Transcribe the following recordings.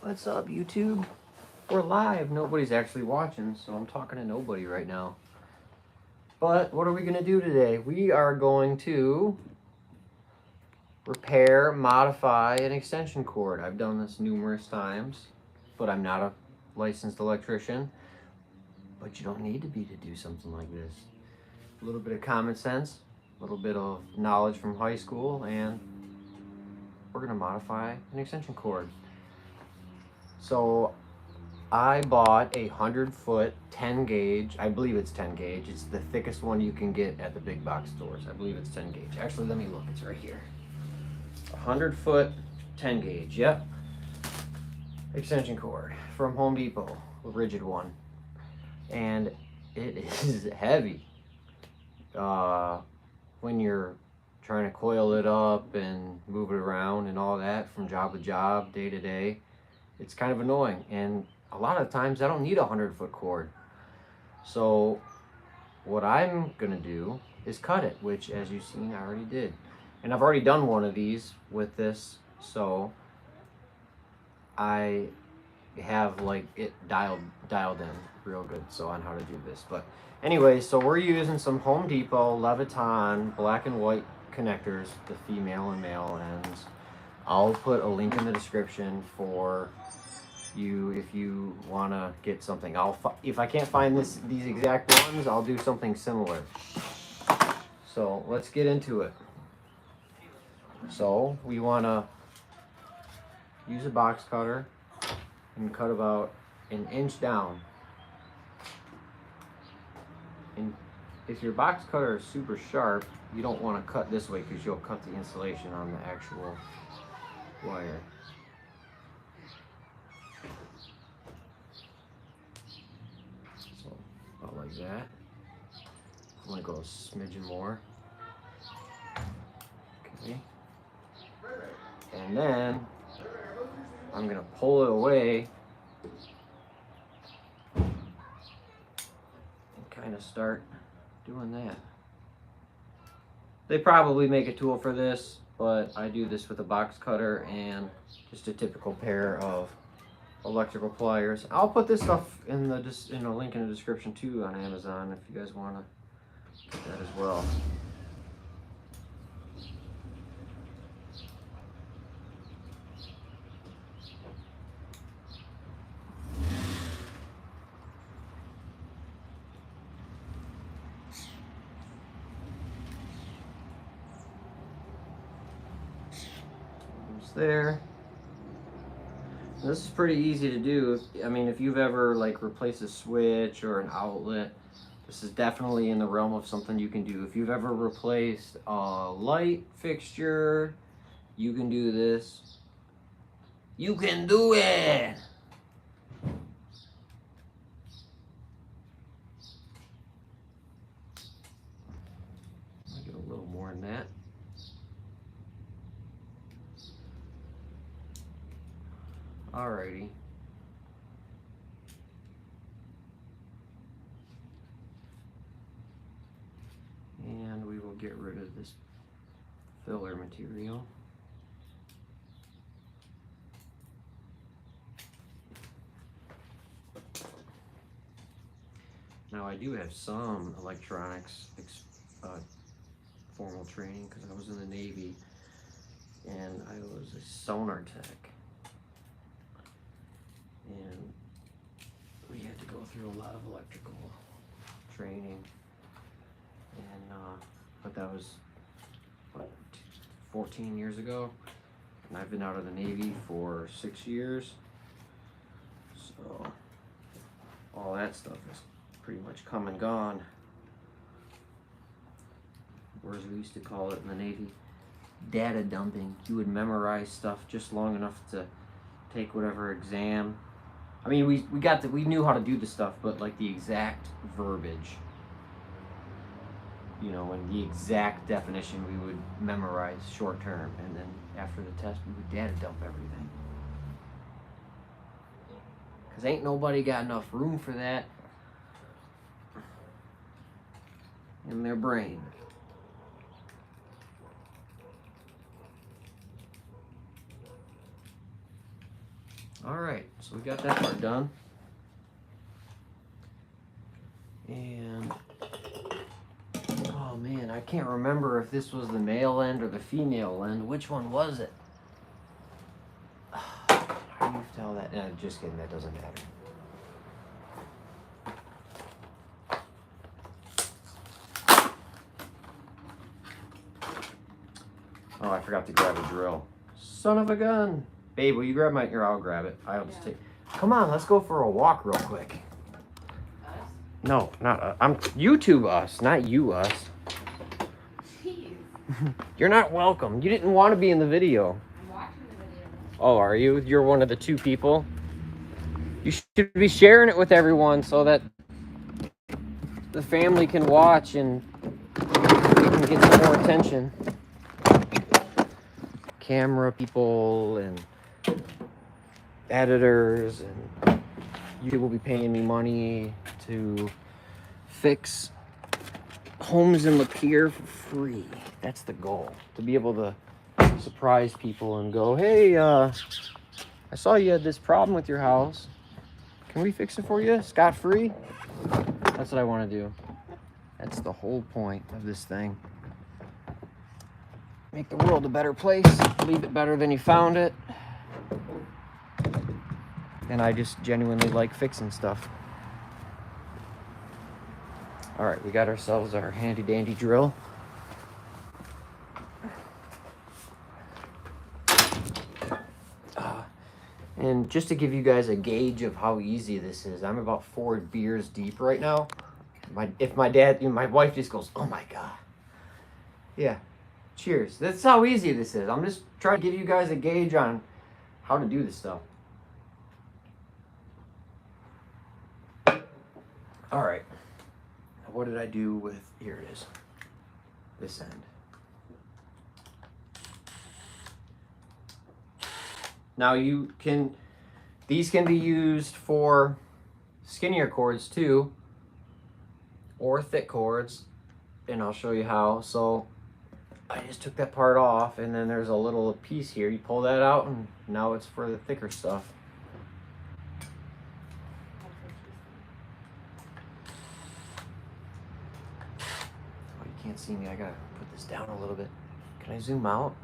What's up, YouTube? We're live. Nobody's actually watching, so I'm talking to nobody right now. But what are we going to do today? We are going to repair, modify an extension cord. I've done this numerous times, but I'm not a licensed electrician. But you don't need to be to do something like this. A little bit of common sense, a little bit of knowledge from high school, and we're going to modify an extension cord. So I bought a 100-foot 10 gauge. I believe it's 10 gauge. It's the thickest one you can get at the big box stores. I believe it's 10 gauge. Actually, let me look. It's right here. 100-foot 10 gauge. Yep. Extension cord from Home Depot, a rigid one. And it is heavy. When you're trying to coil it up and move it around and all that from job to job, day to day, it's kind of annoying. And a lot of times I don't need a 100-foot cord. So what I'm gonna do is cut it, which as you've seen, I already did. And I've already done one of these with this, so I have like it dialed in real good so on how to do this. But anyway, so we're using some Home Depot Leviton black and white connectors, the female and male ends. I'll put a link in the description for you if you want to get something. If I can't find these exact ones, I'll do something similar. So let's get into it. So we want to use a box cutter and cut about an inch down. And if your box cutter is super sharp, you don't want to cut this way because you'll cut the insulation on the actual wire. So about like that. I'm gonna go a smidgen more. Okay. And then I'm gonna pull it away and kind of start doing that. They probably make a tool for this, but I do this with a box cutter and just a typical pair of electrical pliers. I'll put this stuff in a link in the description too on Amazon if you guys want to get that as well. There. This is pretty easy to do. I mean, if you've ever like replaced a switch or an outlet, this is definitely in the realm of something you can do. If you've ever replaced a light fixture, you can do this. You can do it! I'll get a little more than that. Alrighty. And we will get rid of this filler material. Now I do have some electronics formal training because I was in the Navy and I was a sonar tech. And we had to go through a lot of electrical training, and but that was what, 14 years ago, and I've been out of the Navy for 6 years, so all that stuff is pretty much come and gone, or as we used to call it in the Navy, data dumping. You would memorize stuff just long enough to take whatever exam. I mean, we knew how to do the stuff, but like the exact verbiage, you know, and the exact definition we would memorize short term, and then after the test we would data dump everything. Cause ain't nobody got enough room for that in their brain. All right, so we got that part done. And, oh man, I can't remember if this was the male end or the female end. Which one was it? How do you tell that? No, just kidding, that doesn't matter. Oh, I forgot to grab a drill. Son of a gun. Babe, will you grab my, or I'll grab it. I'll just take, come on, let's go for a walk real quick. Us? No, not I'm YouTube us, not you us. Jeez. You're not welcome. You didn't want to be in the video. I'm watching the video. Oh, are you? You're one of the 2 people? You should be sharing it with everyone so that the family can watch and we can get some more attention. Camera people and editors, and YouTube will be paying me money to fix homes in Lapeer for free. That's the goal, to be able to surprise people and go, hey, I saw you had this problem with your house. Can we fix it for you scot-free? That's what I want to do. That's the whole point of this thing. Make the world a better place, leave it better than you found it. And I just genuinely like fixing stuff. All right, we got ourselves our handy dandy drill. And just to give you guys a gauge of how easy this is, I'm about 4 beers deep right now. If my dad, my wife just goes, oh my God. Yeah, cheers. That's how easy this is. I'm just trying to give you guys a gauge on how to do this stuff. All right, what did I do with, here it is, this end. Now these can be used for skinnier cords too, or thick cords, and I'll show you how. So I just took that part off, and then there's a little piece here. You pull that out, and now it's for the thicker stuff. Oh, you can't see me. I gotta put this down a little bit. Can I zoom out?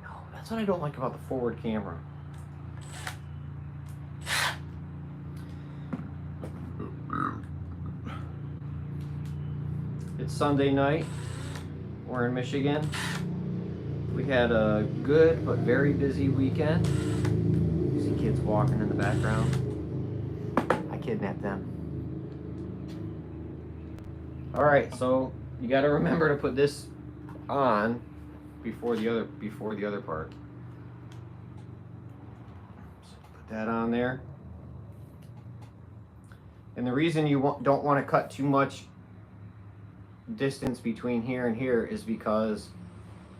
No, that's what I don't like about the forward camera. It's Sunday night. We're in Michigan. We had a good but very busy weekend. You see kids walking in the background. I kidnapped them. All right, so you got to remember to put this on before the other part. So put that on there. And the reason you don't want to cut too much distance between here and here is because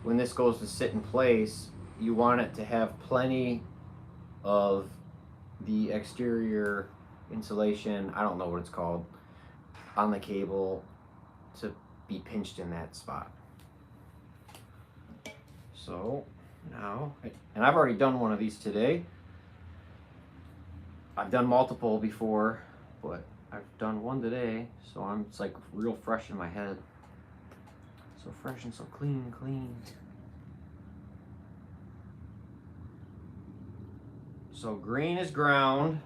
when this goes to sit in place, you want it to have plenty of the exterior insulation, I don't know what it's called, on the cable to be pinched in that spot. So now, and I've already done one of these today. I've done multiple before, but I've done one today, so it's like real fresh in my head. So fresh and so clean. So green is ground.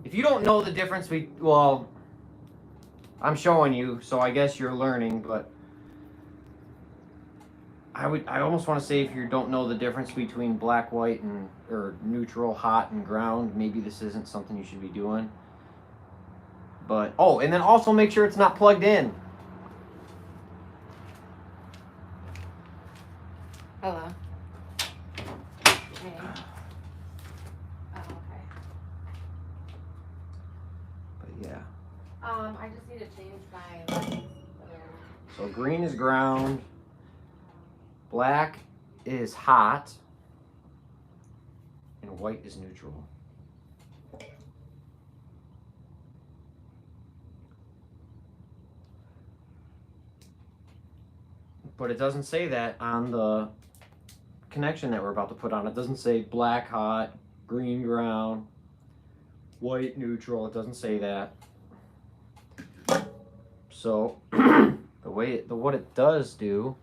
If you don't know the difference well, I'm showing you, so I guess you're learning, but I almost want to say if you don't know the difference between black, white, or neutral, hot, and ground, maybe this isn't something you should be doing. But, oh, and then also make sure it's not plugged in. Hello. Hey. Oh, okay. But yeah. I just need to change my lights. So green is ground, black is hot, and white is neutral. But it doesn't say that on the connection that we're about to put on. It doesn't say black hot, green ground, white neutral. It doesn't say that. So what it does do,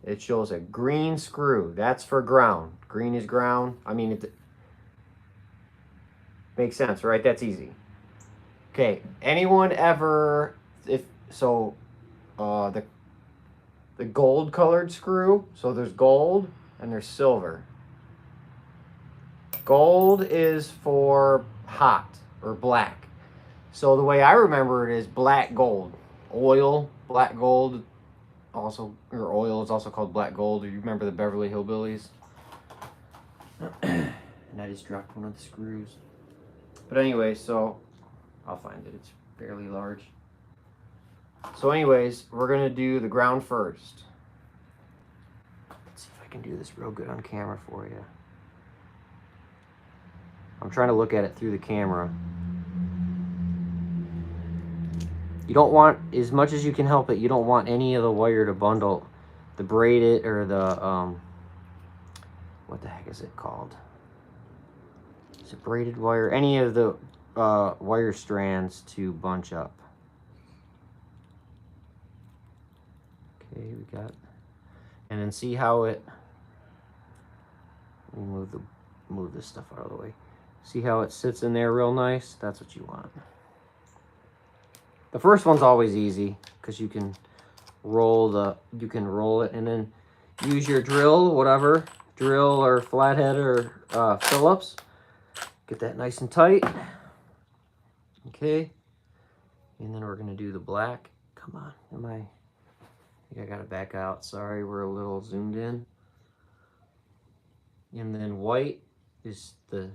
it shows a green screw. That's for ground. Green is ground. I mean, it makes sense, right? That's easy. Okay. Anyone ever, if so, the gold colored screw. So there's gold and there's silver. Gold is for hot or black. So the way I remember it is black gold. Oil, black gold, also, or oil is also called black gold. You remember the Beverly Hillbillies? And I just dropped one of the screws. But anyway, so I'll find it. It's fairly large. So anyways, we're going to do the ground first. Let's see if I can do this real good on camera for you. I'm trying to look at it through the camera. You don't want, as much as you can help it, you don't want any of the wire to bundle, the braided or the, what the heck is it called? Is it braided wire? Any of the wire strands to bunch up. Okay, we got, and then see how it, let me move this stuff out of the way. See how it sits in there real nice? That's what you want. The first one's always easy because you can roll it and then use your drill, whatever, drill or flathead or Phillips. Get that nice and tight. Okay. And then we're gonna do the black. Come on, I think I gotta back out. Sorry, we're a little zoomed in. And then white is the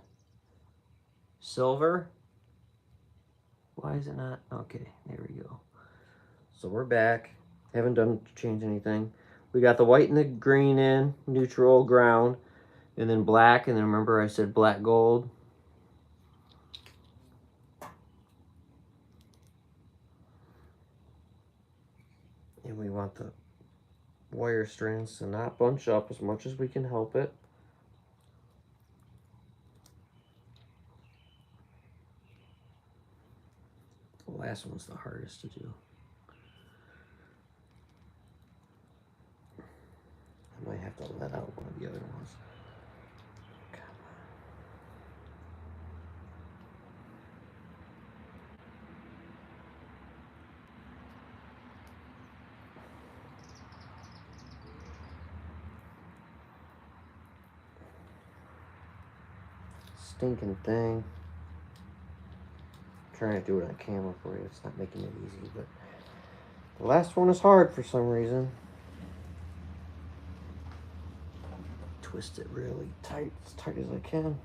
silver. Why is it not? Okay, there we go. So we're back. Haven't done change anything. We got the white and the green in, neutral, ground, and then black. And then remember I said black gold. And we want the wire strands to not bunch up as much as we can help it. The last one's the hardest to do. I might have to let out one of the other ones. Come on. Stinking thing. I'm trying to do it on camera for you. It's not making it easy, but the last one is hard for some reason. Twist it really tight, as tight as I can.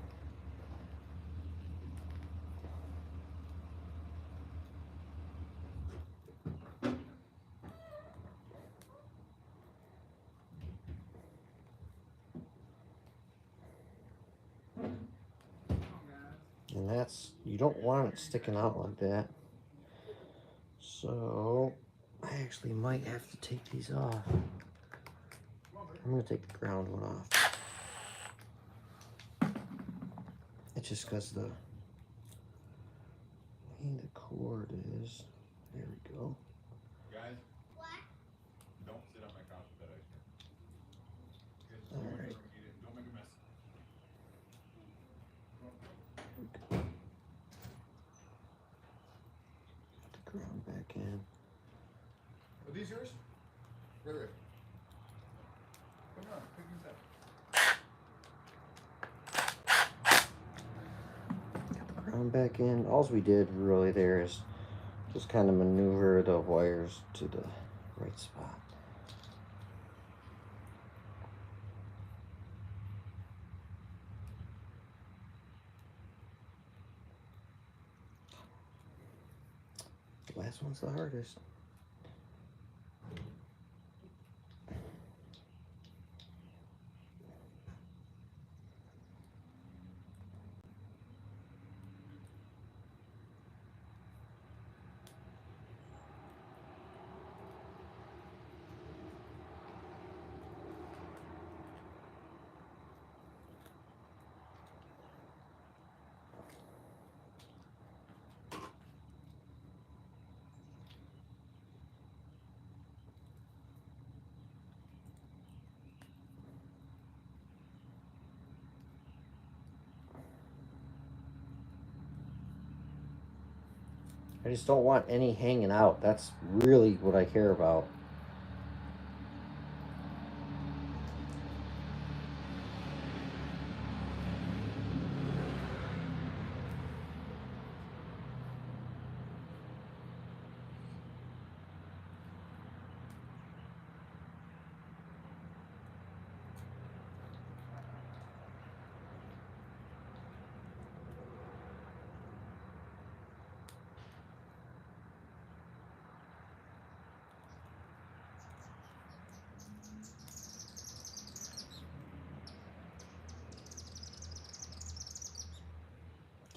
And that's, you don't want it sticking out like that. So I actually might have to take these off. I'm gonna take the ground one off. It's just because the way the cord is. There we go. Guys, don't sit on my couch with that ice cream. All right. Don't make a mess. Put the ground back in. Are these yours? Right. Come on, pick these up. Ground back in. All we did really there is just kind of maneuver the wires to the right spot. The last one's the hardest. I just don't want any hanging out. That's really what I care about.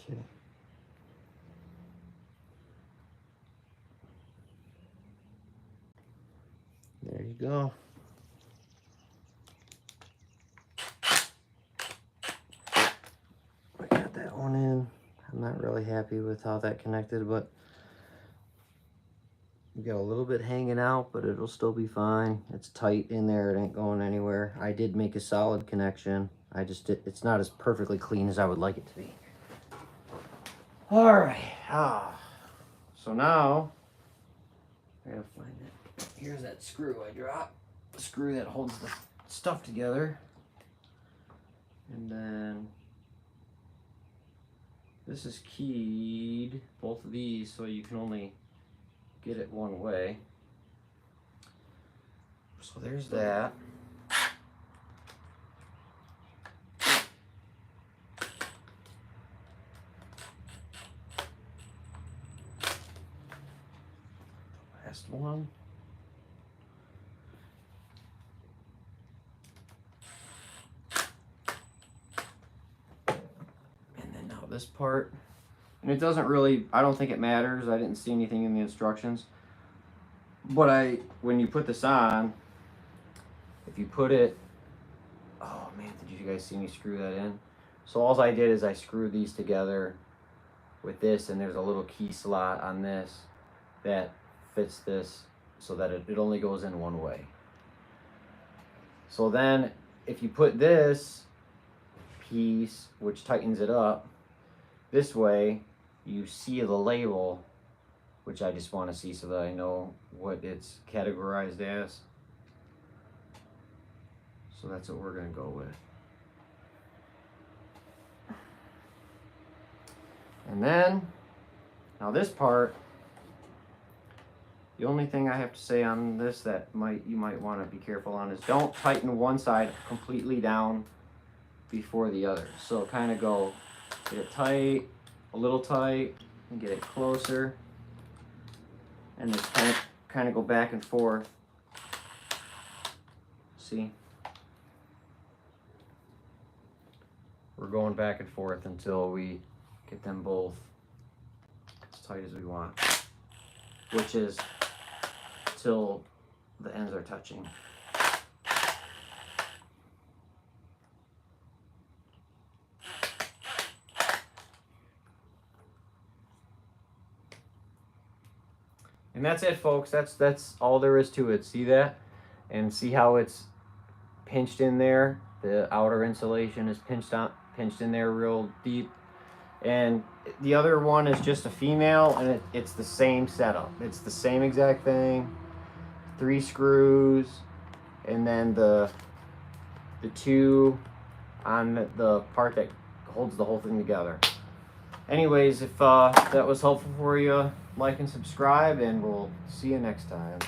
Okay. There you go. I got that one in. I'm not really happy with how that connected, but we got a little bit hanging out, but it'll still be fine. It's tight in there. It ain't going anywhere. I did make a solid connection. It's not as perfectly clean as I would like it to be. All right. So now I gotta find it. Here's that screw I dropped. The screw that holds the stuff together. And then this is keyed, both of these, so you can only get it one way. So there's that. Last one. And then now this part. And it doesn't really, I don't think it matters. I didn't see anything in the instructions. But when you put this on, if you put it, oh man, did you guys see me screw that in? So all I did is I screwed these together with this, and there's a little key slot on this that fits this so that it only goes in one way. So then if you put this piece, which tightens it up, this way, you see the label, which I just want to see so that I know what it's categorized as. So that's what we're going to go with. And then, now this part, the only thing I have to say on this that you might want to be careful on is don't tighten one side completely down before the other. So kind of go, get it tight, a little tight, and get it closer. And just kind of go back and forth. See? We're going back and forth until we get them both as tight as we want, which is till the ends are touching. And that's it, folks. That's all there is to it. See that? And see how it's pinched in there? The outer insulation is pinched in there real deep. And the other one is just a female, and it's the same setup. It's the same exact thing. 3 screws, and then the 2 on the part that holds the whole thing together. Anyways, if that was helpful for you, like and subscribe, and we'll see you next time.